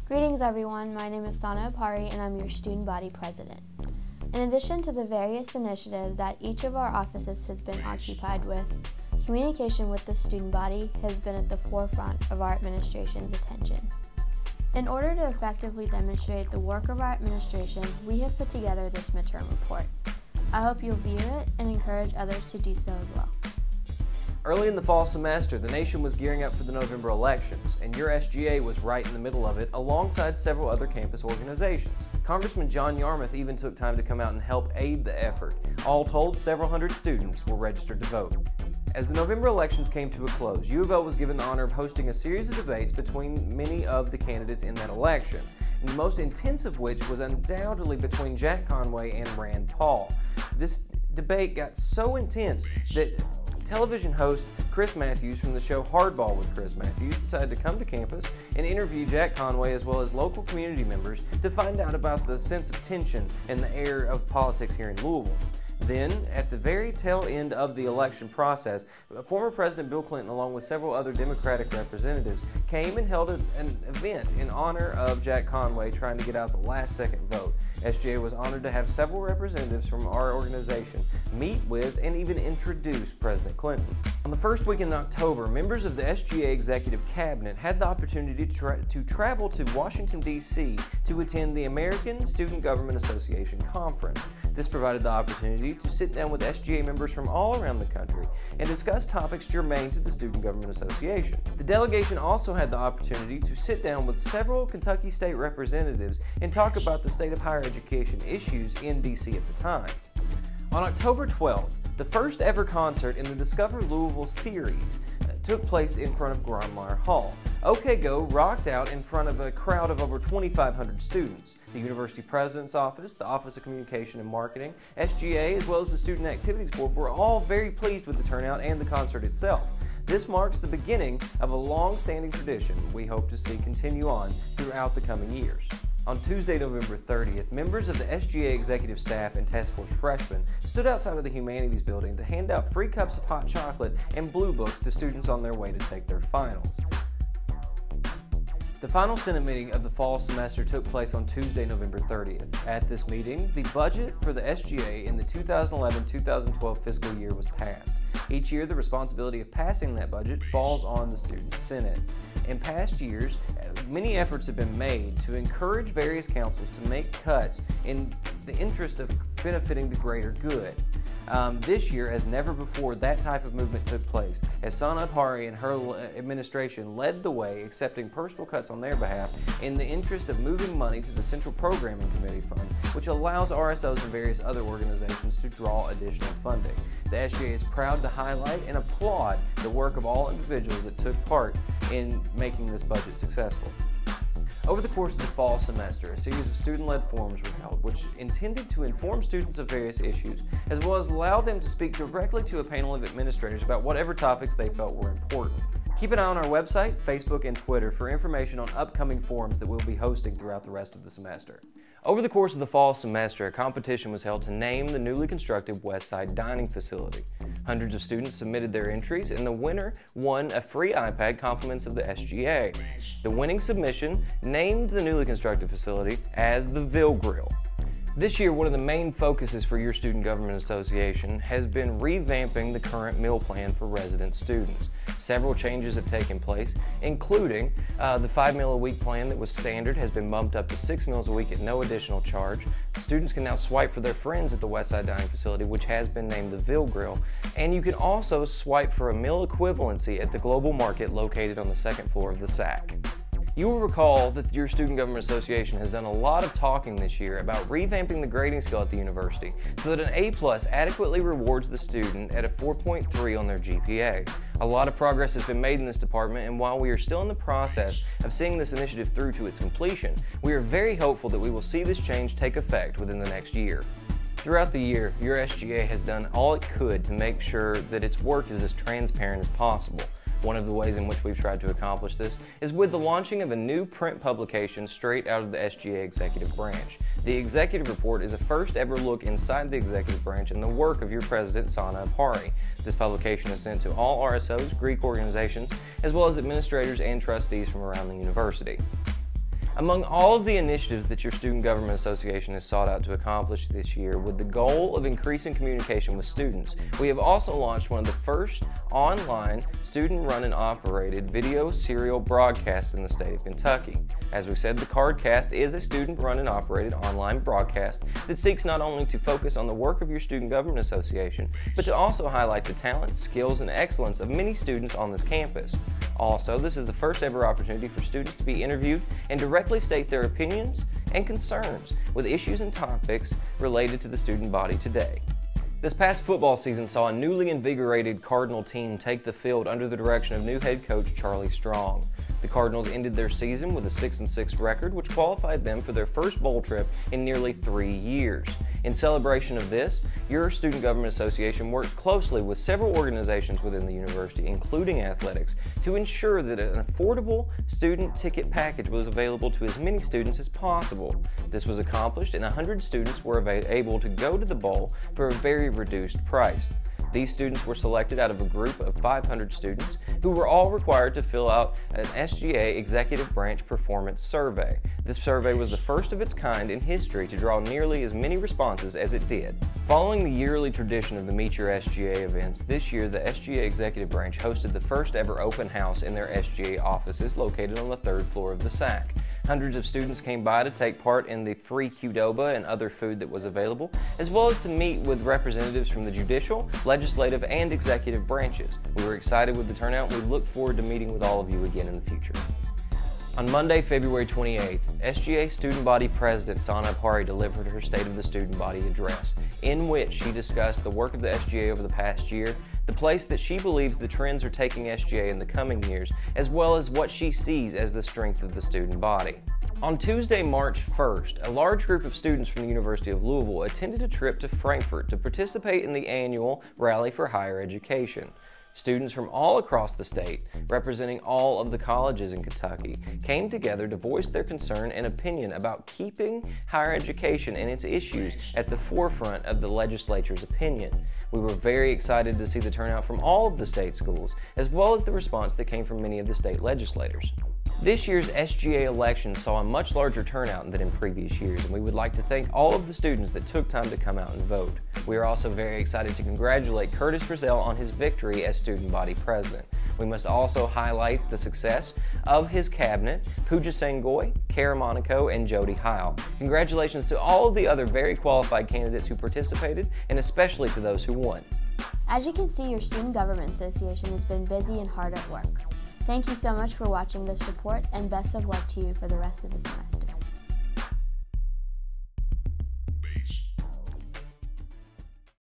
Greetings everyone, my name is Sana Apari and I'm your student body president. In addition to the various initiatives that each of our offices has been occupied with, communication with the student body has been at the forefront of our administration's attention. In order to effectively demonstrate the work of our administration, we have put together this midterm report. I hope you'll view it and encourage others to do so as well. Early in the fall semester, the nation was gearing up for the November elections, and your SGA was right in the middle of it alongside several other campus organizations. Congressman John Yarmouth even took time to come out and help aid the effort. All told, several hundred students were registered to vote. As the November elections came to a close, UofL was given the honor of hosting a series of debates between many of the candidates in that election, and the most intense of which was undoubtedly between Jack Conway and Rand Paul. This debate got so intense that television host Chris Matthews from the show Hardball with Chris Matthews decided to come to campus and interview Jack Conway as well as local community members to find out about the sense of tension in the air of politics here in Louisville. Then, at the very tail end of the election process, former President Bill Clinton, along with several other Democratic representatives, came and held an event in honor of Jack Conway trying to get out the last-second vote. SGA was honored to have several representatives from our organization meet with and even introduce President Clinton. On the first week in October, members of the SGA Executive Cabinet had the opportunity to travel to Washington, D.C. to attend the American Student Government Association Conference. This provided the opportunity to sit down with SGA members from all around the country and discuss topics germane to the Student Government Association. The delegation also had the opportunity to sit down with several Kentucky state representatives and talk about the state of higher education issues in D.C. at the time. On October 12th, the first ever concert in the Discover Louisville series took place in front of Grandmeyer Hall. OK Go rocked out in front of a crowd of over 2,500 students. The University President's Office, the Office of Communication and Marketing, SGA, as well as the Student Activities Board were all very pleased with the turnout and the concert itself. This marks the beginning of a long-standing tradition we hope to see continue on throughout the coming years. On Tuesday, November 30th, members of the SGA executive staff and task force freshmen stood outside of the Humanities Building to hand out free cups of hot chocolate and blue books to students on their way to take their finals. The final Senate meeting of the fall semester took place on Tuesday, November 30th. At this meeting, the budget for the SGA in the 2011-2012 fiscal year was passed. Each year, the responsibility of passing that budget falls on the Student Senate. In past years, many efforts have been made to encourage various councils to make cuts in the interest of benefiting the greater good. This year, as never before, that type of movement took place, as Sana Apari and her administration led the way, accepting personal cuts on their behalf in the interest of moving money to the Central Programming Committee Fund, which allows RSOs and various other organizations to draw additional funding. The SGA is proud to highlight and applaud the work of all individuals that took part in making this budget successful. Over the course of the fall semester, a series of student-led forums were held, which intended to inform students of various issues, as well as allow them to speak directly to a panel of administrators about whatever topics they felt were important. Keep an eye on our website, Facebook, and Twitter for information on upcoming forums that we'll be hosting throughout the rest of the semester. Over the course of the fall semester, a competition was held to name the newly constructed Westside Dining Facility. Hundreds of students submitted their entries, and the winner won a free iPad compliments of the SGA. The winning submission named the newly constructed facility as the Ville Grill. This year, one of the main focuses for your Student Government Association has been revamping the current meal plan for resident students. Several changes have taken place, including the 5-meal-a-week plan that was standard has been bumped up to 6 meals a week at no additional charge. Students can now swipe for their friends at the Westside Dining Facility, which has been named the Ville Grill, and you can also swipe for a meal equivalency at the Global Market located on the second floor of the SAC. You will recall that your Student Government Association has done a lot of talking this year about revamping the grading scale at the university so that an A+ adequately rewards the student at a 4.3 on their GPA. A lot of progress has been made in this department, and while we are still in the process of seeing this initiative through to its completion, we are very hopeful that we will see this change take effect within the next year. Throughout the year, your SGA has done all it could to make sure that its work is as transparent as possible. One of the ways in which we've tried to accomplish this is with the launching of a new print publication straight out of the SGA Executive Branch. The Executive Report is a first ever look inside the Executive Branch and the work of your President, Sana Apari. This publication is sent to all RSOs, Greek organizations, as well as administrators and trustees from around the university. Among all of the initiatives that your Student Government Association has sought out to accomplish this year with the goal of increasing communication with students, we have also launched one of the first online student-run and operated video serial broadcasts in the state of Kentucky. As we said, the CardCast is a student-run and operated online broadcast that seeks not only to focus on the work of your Student Government Association, but to also highlight the talent, skills, and excellence of many students on this campus. Also, this is the first ever opportunity for students to be interviewed and directly state their opinions and concerns with issues and topics related to the student body today. This past football season saw a newly invigorated Cardinal team take the field under the direction of new head coach Charlie Strong. The Cardinals ended their season with a 6-6 record, which qualified them for their first bowl trip in nearly 3 years. In celebration of this, your Student Government Association worked closely with several organizations within the university, including athletics, to ensure that an affordable student ticket package was available to as many students as possible. This was accomplished, and 100 students were able to go to the bowl for a very reduced price. These students were selected out of a group of 500 students who were all required to fill out an SGA Executive Branch Performance Survey. This survey was the first of its kind in history to draw nearly as many responses as it did. Following the yearly tradition of the Meet Your SGA events, this year the SGA Executive Branch hosted the first ever open house in their SGA offices located on the 3rd floor of the SAC. Hundreds of students came by to take part in the free Qdoba and other food that was available, as well as to meet with representatives from the judicial, legislative, and executive branches. We were excited with the turnout, and we look forward to meeting with all of you again in the future. On Monday, February 28th, SGA Student Body President Sana Pari delivered her State of the Student Body address, in which she discussed the work of the SGA over the past year, the place that she believes the trends are taking SGA in the coming years, as well as what she sees as the strength of the student body. On Tuesday, March 1st, a large group of students from the University of Louisville attended a trip to Frankfort to participate in the annual Rally for Higher Education. Students from all across the state, representing all of the colleges in Kentucky, came together to voice their concern and opinion about keeping higher education and its issues at the forefront of the legislature's opinion. We were very excited to see the turnout from all of the state schools, as well as the response that came from many of the state legislators. This year's SGA election saw a much larger turnout than in previous years, and we would like to thank all of the students that took time to come out and vote. We are also very excited to congratulate Curtis Frizzell on his victory as Student Body President. We must also highlight the success of his cabinet, Pooja Sangoy, Kara Monaco, and Jody Heil. Congratulations to all of the other very qualified candidates who participated, and especially to those who won. As you can see, your Student Government Association has been busy and hard at work. Thank you so much for watching this report, and best of luck to you for the rest of the semester.